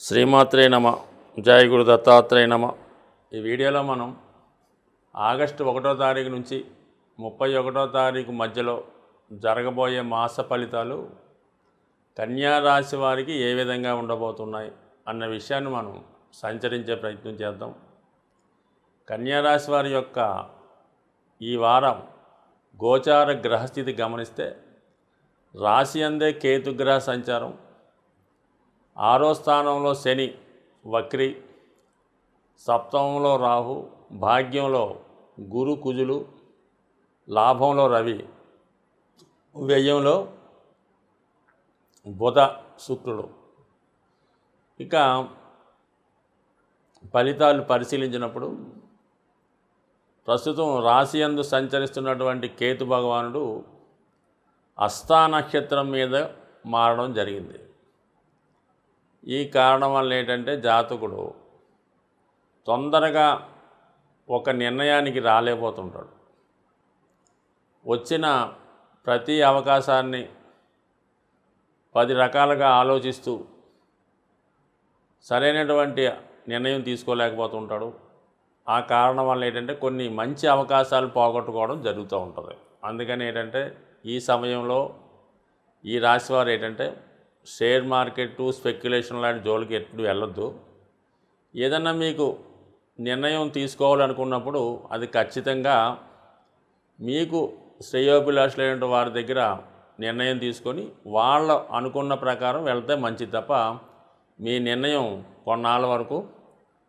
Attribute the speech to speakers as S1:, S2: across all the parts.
S1: శ్రీమాత్రే నమ. జయ గురు దత్తాత్రేయ నమ. ఈ వీడియోలో మనం ఆగస్టు 1వ తారీఖు నుంచి 31వ తారీఖు మధ్యలో జరగబోయే మాస ఫలితాలు కన్యా రాశి వారికి ఏ విధంగా ఉండబోతున్నాయి అన్న విషయాన్ని మనం సంచరించే ప్రయత్నం చేద్దాం. కన్యా రాశి వారి యొక్క ఈ వారం గోచార గ్రహస్థితి గమనిస్తే రాశి అందే కేతుగ్రహ సంచారం, 6వ స్థానంలో శని వక్రి, సప్తమంలో రాహు, భాగ్యంలో గురు కుజులు, లాభంలో రవి, వ్యయంలో బుధ శుక్రుడు. ఇక ఫలితాలు పరిశీలించినప్పుడు ప్రస్తుతం రాశి యందు సంచరిస్తున్నటువంటి కేతు భగవానుడు హస్తా నక్షత్రం మీద మారడం జరిగింది. ఈ కారణం వల్ల ఏంటంటే జాతకుడు తొందరగా ఒక నిర్ణయానికి రాలేకపోతుంటాడు. వచ్చిన ప్రతి అవకాశాన్ని 10 రకాలుగా ఆలోచిస్తూ సరైనటువంటి నిర్ణయం తీసుకోలేకపోతుంటాడు. ఆ కారణం వల్ల ఏంటంటే కొన్ని మంచి అవకాశాలు పోగొట్టుకోవడం జరుగుతూ ఉంటుంది. అందుకని ఏంటంటే ఈ సమయంలో ఈ రాశివారు ఏంటంటే షేర్ మార్కెట్, స్పెక్యులేషన్ లాంటి జోలికి ఎప్పుడు వెళ్ళొద్దు. ఏదన్నా మీకు నిర్ణయం తీసుకోవాలనుకున్నప్పుడు అది ఖచ్చితంగా మీకు శ్రేయోభిలాషులైన వారి దగ్గర నిర్ణయం తీసుకొని వాళ్ళ అనుకున్న ప్రకారం వెళ్తే మంచిది తప్ప మీ నిర్ణయం కొన్నాళ్ళ వరకు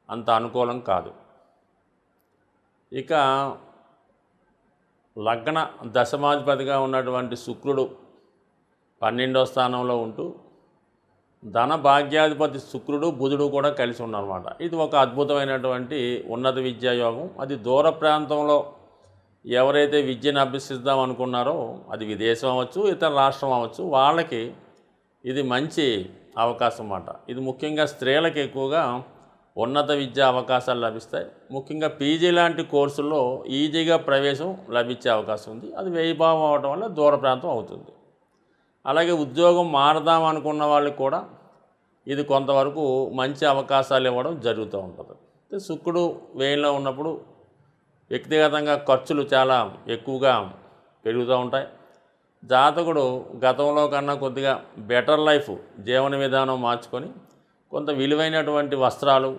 S1: అంత అనుకూలం కాదు. ఇక లగ్న దశమాధిపతిగా ఉన్నటువంటి శుక్రుడు 12వ స్థానంలో ఉంటూ ధన భాగ్యాధిపతి శుక్రుడు బుధుడు కూడా కలిసి ఉన్నారన్నమాట. ఇది ఒక అద్భుతమైనటువంటి ఉన్నత విద్యా యోగం. అది దూర ప్రాంతంలో ఎవరైతే విద్యను అభ్యసిద్దాం అనుకున్నారో అది విదేశం అవ్వచ్చు, ఇతర రాష్ట్రం అవ్వచ్చు, వాళ్ళకి ఇది మంచి అవకాశం అన్నమాట. ఇది ముఖ్యంగా స్త్రీలకు ఎక్కువగా ఉన్నత విద్యా అవకాశాలు లభిస్తాయి. ముఖ్యంగా పీజీ లాంటి కోర్సుల్లో ఈజీగా ప్రవేశం లభించే అవకాశం ఉంది. అది వ్యయభావం అవడం వల్ల దూర ప్రాంతం అవుతుంది. అలాగే ఉద్యోగం మారదాం అనుకున్న వాళ్ళకి కూడా ఇది కొంతవరకు మంచి అవకాశాలు ఇవ్వడం జరుగుతూ ఉంటుంది. శుక్రుడు వ్యయంలో ఉన్నప్పుడు వ్యక్తిగతంగా ఖర్చులు చాలా ఎక్కువగా పెరుగుతూ ఉంటాయి. జాతకుడు గతంలో కన్నా కొద్దిగా బెటర్ లైఫ్ జీవన విధానం మార్చుకొని కొంత విలువైనటువంటి వస్త్రాలు,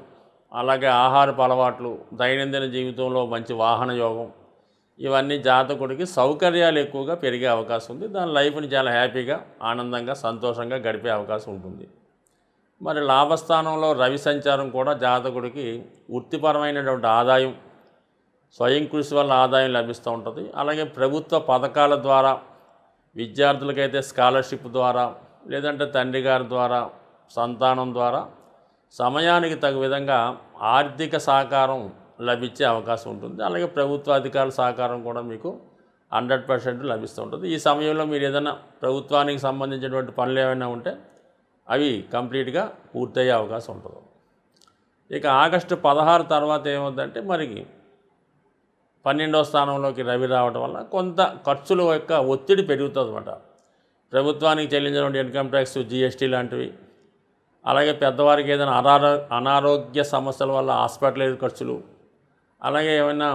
S1: అలాగే ఆహారపు అలవాట్లు, దైనందిన జీవితంలో మంచి వాహన యోగం, ఇవన్నీ జాతకుడికి సౌకర్యాలు ఎక్కువగా పెరిగే అవకాశం ఉంది. దాని లైఫ్ని చాలా హ్యాపీగా, ఆనందంగా, సంతోషంగా గడిపే అవకాశం ఉంటుంది. మరి లాభస్థానంలో రవి సంచారం కూడా జాతకుడికి వృత్తిపరమైనటువంటి ఆదాయం, స్వయం కృషి వల్ల ఆదాయం లభిస్తూ ఉంటుంది. అలాగే ప్రభుత్వ పథకాల ద్వారా, విద్యార్థులకైతే స్కాలర్షిప్ ద్వారా, లేదంటే తండ్రి గారి ద్వారా, సంతానం ద్వారా సమయానికి తగు విధంగా ఆర్థిక సహకారం లభించే అవకాశం ఉంటుంది. అలాగే ప్రభుత్వ అధికారుల సహకారం కూడా మీకు 100% లభిస్తూ ఉంటుంది. ఈ సమయంలో మీరు ఏదైనా ప్రభుత్వానికి సంబంధించినటువంటి పనులు ఏమైనా ఉంటే అవి కంప్లీట్గా పూర్తయ్యే అవకాశం ఉంటుంది. ఇక ఆగస్టు 16 తర్వాత ఏమవుతుందంటే మరి 12వ స్థానంలోకి రవి రావడం వల్ల కొంత ఖర్చుల యొక్క ఒత్తిడి పెరుగుతుంది అన్నమాట. ప్రభుత్వానికి చెల్లించినటువంటి ఇన్కమ్ ట్యాక్స్, జిఎస్టీ లాంటివి, అలాగే పెద్దవారికి ఏదైనా అనారోగ్య సమస్యల వల్ల హాస్పిటల్ ఖర్చులు, అలాగే ఏమైనా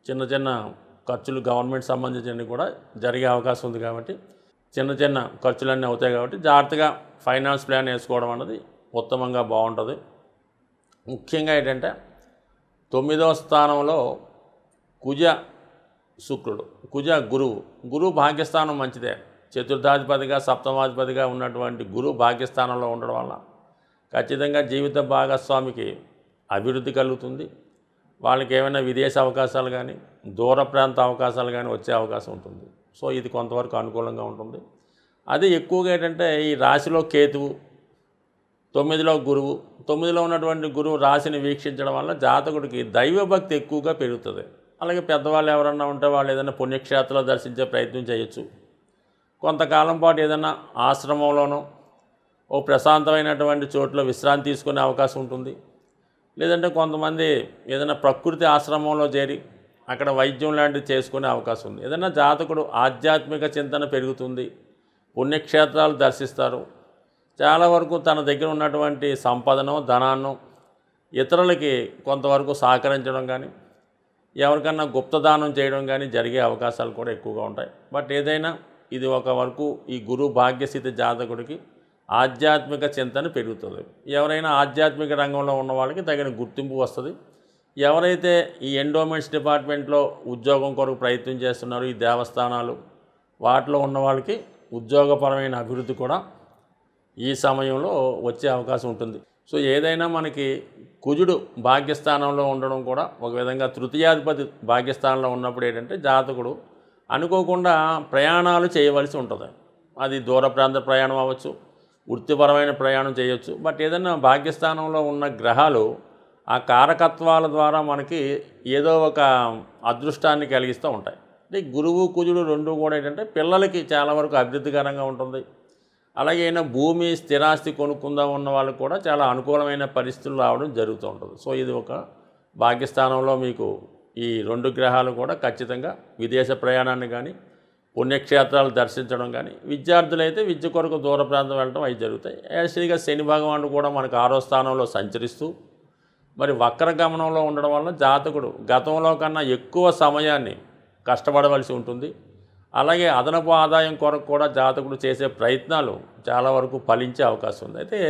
S1: చిన్న చిన్న ఖర్చులు గవర్నమెంట్ సంబంధించినవి కూడా జరిగే అవకాశం ఉంది. కాబట్టి చిన్న చిన్న ఖర్చులన్నీ అవుతాయి. కాబట్టి జాగ్రత్తగా ఫైనాన్స్ ప్లాన్ వేసుకోవడం అన్నది ఉత్తమంగా బాగుంటుంది. ముఖ్యంగా ఏంటంటే 9వ స్థానంలో కుజ శుక్రుడు, గురువు భాగ్యస్థానం మంచిదే. చతుర్థాధిపతిగా, సప్తమాధిపతిగా ఉన్నటువంటి గురువు భాగ్యస్థానంలో ఉండడం వల్ల ఖచ్చితంగా జీవిత భాగస్వామికి అభివృద్ధి కలుగుతుంది. వాళ్ళకి ఏమైనా విదేశీ అవకాశాలు కానీ, దూర ప్రాంత అవకాశాలు కానీ వచ్చే అవకాశం ఉంటుంది. సో ఇది కొంతవరకు అనుకూలంగా ఉంటుంది. అది ఎక్కువగా ఏంటంటే ఈ రాశిలో కేతువు, 9లో గురువు, 9లో ఉన్నటువంటి గురువు రాశిని వీక్షించడం వల్ల జాతకుడికి దైవభక్తి ఎక్కువగా పెరుగుతుంది. అలాగే పెద్దవాళ్ళు ఎవరన్నా ఉంటే వాళ్ళు ఏదైనా పుణ్యక్షేత్రాలు దర్శించే ప్రయత్నం చేయొచ్చు. కొంతకాలం పాటు ఏదైనా ఆశ్రమంలోనో ఓ ప్రశాంతమైనటువంటి చోట్ల విశ్రాంతి తీసుకునే అవకాశం ఉంటుంది. లేదంటే కొంతమంది ఏదైనా ప్రకృతి ఆశ్రమంలో చేరి అక్కడ వైద్యం లాంటివి చేసుకునే అవకాశం ఉంది. ఏదైనా జాతకుడు ఆధ్యాత్మిక చింతన పెరుగుతుంది, పుణ్యక్షేత్రాలు దర్శిస్తారు, చాలా వరకు తన దగ్గర ఉన్నటువంటి సంపదను ధనాన్ని ఇతరులకి కొంతవరకు సహకరించడం కానీ ఎవరికన్నా గుప్తదానం చేయడం కానీ జరిగే అవకాశాలు కూడా ఎక్కువగా ఉంటాయి. బట్ ఏదైనా ఇది ఒక వరకు ఈ గురు భాగ్యస్థితి జాతకుడికి ఆధ్యాత్మిక చింతన పెరుగుతుంది. ఎవరైనా ఆధ్యాత్మిక రంగంలో ఉన్న వాళ్ళకి తగిన గుర్తింపు వస్తుంది. ఎవరైతే ఈ ఎండోమెంట్స్ డిపార్ట్మెంట్లో ఉద్యోగం కొరకు ప్రయత్నం చేస్తున్నారో ఈ దేవస్థానాలు వాటిలో ఉన్న వాళ్ళకి ఉద్యోగపరమైన అభివృద్ధి కూడా ఈ సమయంలో వచ్చే అవకాశం ఉంటుంది. సో ఏదైనా మనకి కుజుడు భాగ్యస్థానంలో ఉండడం కూడా ఒక విధంగా తృతీయాధిపతి భాగ్యస్థానంలో ఉన్నప్పుడు ఏంటంటే జాతకుడు అనుకోకుండా ప్రయాణాలు చేయవలసి ఉంటుంది. అది దూర ప్రాంత ప్రయాణం అవ్వచ్చు, వృత్తిపరమైన ప్రయాణం చేయొచ్చు. బట్ ఏదైనా భాగ్యస్థానంలో ఉన్న గ్రహాలు ఆ కారకత్వాల ద్వారా మనకి ఏదో ఒక అదృష్టాన్ని కలిగిస్తూ ఉంటాయి. అంటే గురువు కుజుడు రెండు కూడా ఏంటంటే పిల్లలకి చాలా వరకు అభివృద్ధికరంగా ఉంటుంది. అలాగే అయినా భూమి స్థిరాస్తి కొనుక్కుందాం ఉన్న వాళ్ళకు కూడా చాలా అనుకూలమైన పరిస్థితులు రావడం జరుగుతూ ఉంటుంది. సో ఇది ఒక భాగ్యస్థానంలో మీకు ఈ రెండు గ్రహాలు కూడా ఖచ్చితంగా విదేశ ప్రయాణాన్ని కానీ పుణ్యక్షేత్రాలు దర్శించడం కానీ విద్యార్థులైతే విద్య కొరకు దూర ప్రాంతం వెళ్ళడం అవి జరుగుతాయి. యాక్చువల్గా శని భగవానుడు కూడా మనకు 6వ స్థానంలో సంచరిస్తూ మరి వక్ర గమనంలో ఉండడం వల్ల జాతకుడు గతంలో కన్నా ఎక్కువ సమయాన్ని కష్టపడవలసి ఉంటుంది. అలాగే అదనపు ఆదాయం కొరకు కూడా జాతకుడు చేసే ప్రయత్నాలు చాలా వరకు ఫలించే అవకాశం ఉంది. అయితే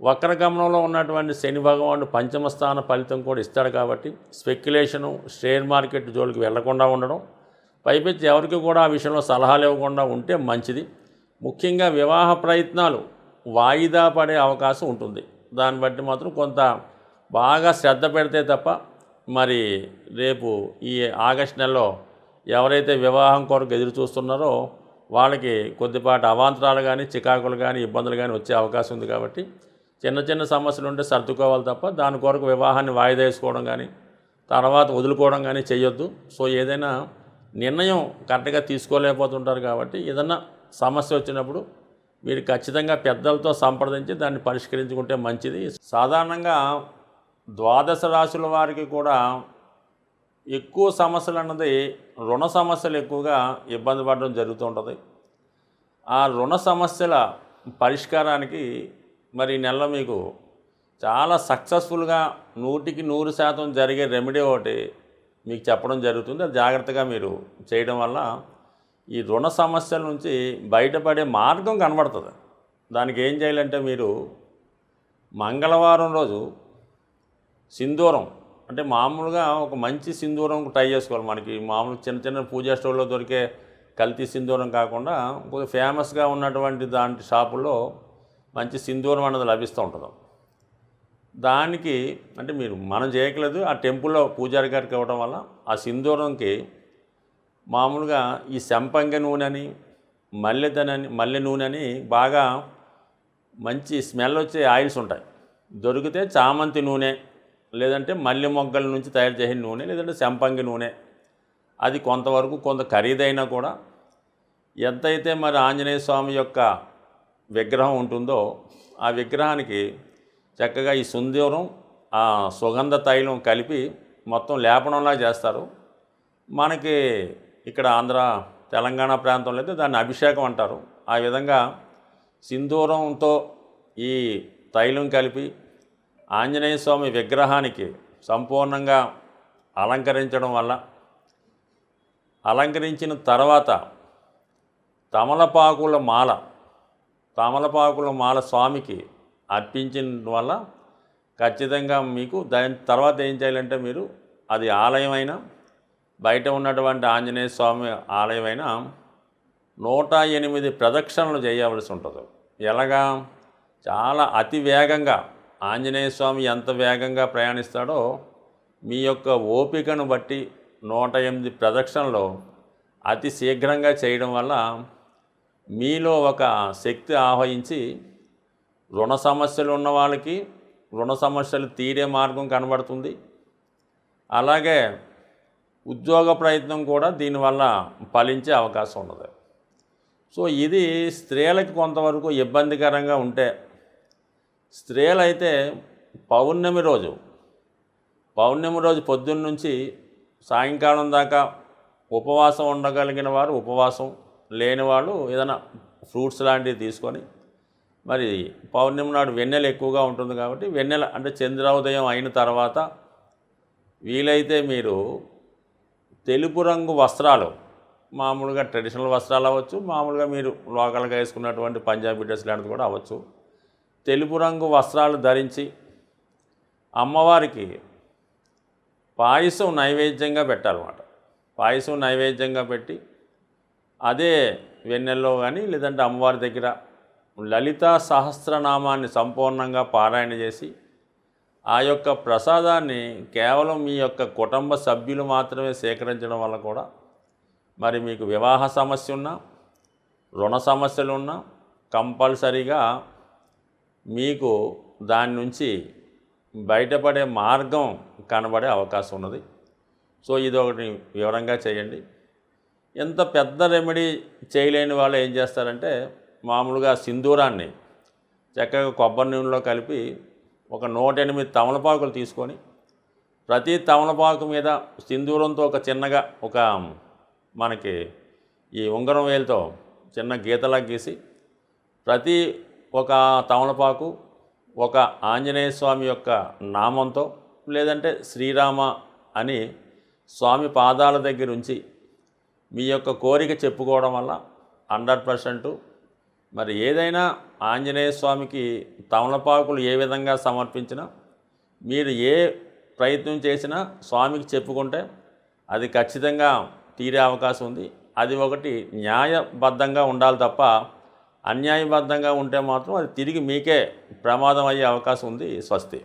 S1: వక్రగమనంలో ఉన్నటువంటి శని భగవానుడు పంచమ స్థాన ఫలితం కూడా ఇస్తాడు కాబట్టి స్పెక్యులేషను షేర్ మార్కెట్ జోలికి వెళ్లకుండా ఉండడం, పైపెచ్చి ఎవరికి కూడా ఆ విషయంలో సలహాలు ఇవ్వకుండా ఉంటే మంచిది. ముఖ్యంగా వివాహ ప్రయత్నాలు వాయిదా పడే అవకాశం ఉంటుంది. దాన్ని బట్టి మాత్రం కొంత బాగా శ్రద్ధ పెడితే తప్ప మరి రేపు ఈ ఆగస్టు నెలలో ఎవరైతే వివాహం కొరకు ఎదురు చూస్తున్నారో వాళ్ళకి కొద్దిపాటి అవాంతరాలు కానీ చికాకులు కానీ ఇబ్బందులు కానీ వచ్చే అవకాశం ఉంది. కాబట్టి చిన్న చిన్న సమస్యలు ఉంటే సర్దుకోవాలి తప్ప దాని కొరకు వివాహాన్ని వాయిదా వేసుకోవడం కానీ తర్వాత వదులుకోవడం కానీ చేయొద్దు. సో ఏదైనా నిర్ణయం కరెక్ట్గా తీసుకోలేకపోతుంటారు కాబట్టి ఏదన్నా సమస్య వచ్చినప్పుడు మీరు ఖచ్చితంగా పెద్దలతో సంప్రదించి దాన్ని పరిష్కరించుకుంటే మంచిది. సాధారణంగా ద్వాదశ రాశుల వారికి కూడా ఎక్కువ సమస్యలు అన్నది రుణ సమస్యలు ఎక్కువగా ఇబ్బంది పడడం జరుగుతూ ఉంటుంది. ఆ రుణ సమస్యల పరిష్కారానికి మరి ఈ నెలలో మీకు చాలా సక్సెస్ఫుల్గా 100% జరిగే రెమెడీ ఒకటి మీకు చెప్పడం జరుగుతుంది. అది జాగ్రత్తగా మీరు చేయడం వల్ల ఈ రుణ సమస్యల నుంచి బయటపడే మార్గం కనబడుతుంది. దానికి ఏం చేయాలంటే మీరు మంగళవారం రోజు సింధూరం అంటే మామూలుగా ఒక మంచి సింధూరం ట్రై చేసుకోవాలి. మనకి మామూలు చిన్న చిన్న పూజా స్టోర్లో దొరికే కల్తీ సింధూరం కాకుండా కొద్దిగా ఫేమస్గా ఉన్నటువంటి దాంట్లో షాపుల్లో మంచి సింధూరం అన్నది లభిస్తూ ఉంటుంది. దానికి అంటే మీరు మనం చేయట్లేదు, ఆ టెంపుల్లో పూజారి గారికి ఇవ్వడం వల్ల ఆ సింధూరంకి మామూలుగా ఈ సంపంగి నూనె అని మల్లె నూనె అని బాగా మంచి స్మెల్ వచ్చే ఆయిల్స్ ఉంటాయి. దొరికితే చామంతి నూనె లేదంటే మల్లె మొగ్గల నుంచి తయారు చేసిన నూనె లేదంటే సంపంగి నూనె, అది కొంతవరకు కొంత ఖరీదైనా కూడా ఎంతైతే మరి ఆంజనేయ స్వామి యొక్క విగ్రహం ఉంటుందో ఆ విగ్రహానికి చక్కగా ఈ సింధూరం ఆ సుగంధ తైలం కలిపి మొత్తం లేపనంలా చేస్తారు. మనకి ఇక్కడ ఆంధ్ర తెలంగాణ ప్రాంతంలో అయితే దాన్ని అభిషేకం అంటారు. ఆ విధంగా సింధూరంతో ఈ తైలం కలిపి ఆంజనేయ స్వామి విగ్రహానికి సంపూర్ణంగా అలంకరించడం వల్ల, అలంకరించిన తర్వాత తమలపాకుల మాల స్వామికి అర్పించిన వల్ల ఖచ్చితంగా మీకు దాని తర్వాత ఏం చేయాలంటే మీరు అది ఆలయమైనా బయట ఉన్నటువంటి ఆంజనేయ స్వామి ఆలయమైనా 108 ప్రదక్షిణలు చేయవలసి ఉంటుంది. ఎలాగా చాలా అతి వేగంగా ఆంజనేయ స్వామి ఎంత వేగంగా ప్రయాణిస్తాడో మీ యొక్క ఓపికను బట్టి 108 ప్రదక్షిణలు అతి శీఘ్రంగా చేయడం వల్ల మీలో ఒక శక్తి ఆవహించి రుణ సమస్యలు ఉన్న వాళ్ళకి రుణ సమస్యలు తీరే మార్గం కనబడుతుంది. అలాగే ఉద్యోగ ప్రయత్నం కూడా దీనివల్ల ఫలించే అవకాశం ఉన్నది. సో ఇది స్త్రీలకు కొంతవరకు ఇబ్బందికరంగా ఉంటే, స్త్రీలైతే పౌర్ణమి రోజు పొద్దున్న నుంచి సాయంకాలం దాకా ఉపవాసం ఉండగలిగిన వారు ఉపవాసం, లేని వాళ్ళు ఏదైనా ఫ్రూట్స్ లాంటివి తీసుకొని మరి పౌర్ణమి నాడు వెన్నెల ఎక్కువగా ఉంటుంది కాబట్టి వెన్నెల అంటే చంద్రోదయం అయిన తర్వాత వీలైతే మీరు తెలుపు రంగు వస్త్రాలు, మామూలుగా ట్రెడిషనల్ వస్త్రాలు అవ్వచ్చు, మామూలుగా మీరు లోకల్గా వేసుకున్నటువంటి పంజాబీ డ్రెస్ లాంటిది కూడా అవ్వచ్చు, తెలుపు రంగు వస్త్రాలు ధరించి అమ్మవారికి పాయసం నైవేద్యంగా పెట్టాలన్నమాట. పాయసం నైవేద్యంగా పెట్టి అదే వెన్నెల్లో కానీ లేదంటే అమ్మవారి దగ్గర లలితా సహస్రనామాన్ని సంపూర్ణంగా పారాయణ చేసి ఆ యొక్క ప్రసాదాన్ని కేవలం మీ యొక్క కుటుంబ సభ్యులు మాత్రమే సేకరించడం వల్ల కూడా మరి మీకు వివాహ సమస్య ఉన్నా, రుణ సమస్యలు ఉన్నా కంపల్సరీగా మీకు దాని నుంచి బయటపడే మార్గం కనబడే అవకాశం ఉన్నది. సో ఇది ఒకటి వివరంగా చేయండి. ఎంత పెద్ద రెమెడీ చేయలేని వాళ్ళు ఏం చేస్తారంటే మామూలుగా సింధూరాన్ని చక్కగా కొబ్బరి నూనెలో కలిపి ఒక 108 తమలపాకులు తీసుకొని ప్రతి తమలపాకు మీద సింధూరంతో ఒక చిన్నగా ఒక మనకి ఈ ఉంగరం వేలుతో చిన్న గీతలా గీసి ప్రతి ఒక తమలపాకు ఒక ఆంజనేయ స్వామి యొక్క నామంతో లేదంటే శ్రీరామ అని స్వామి పాదాల దగ్గర ఉంచి మీ యొక్క కోరిక చెప్పుకోవడం వల్ల 100% మరి ఏదైనా ఆంజనేయ స్వామికి తమలపాకులు ఏ విధంగా సమర్పించినా మీరు ఏ ప్రయత్నం చేసినా స్వామికి చెప్పుకుంటే అది ఖచ్చితంగా తీరే అవకాశం ఉంది. అది ఒకటి న్యాయబద్ధంగా ఉండాలి తప్ప అన్యాయబద్ధంగా ఉంటే మాత్రం అది తిరిగి మీకే ప్రమాదం అయ్యే అవకాశం ఉంది. స్వస్తి.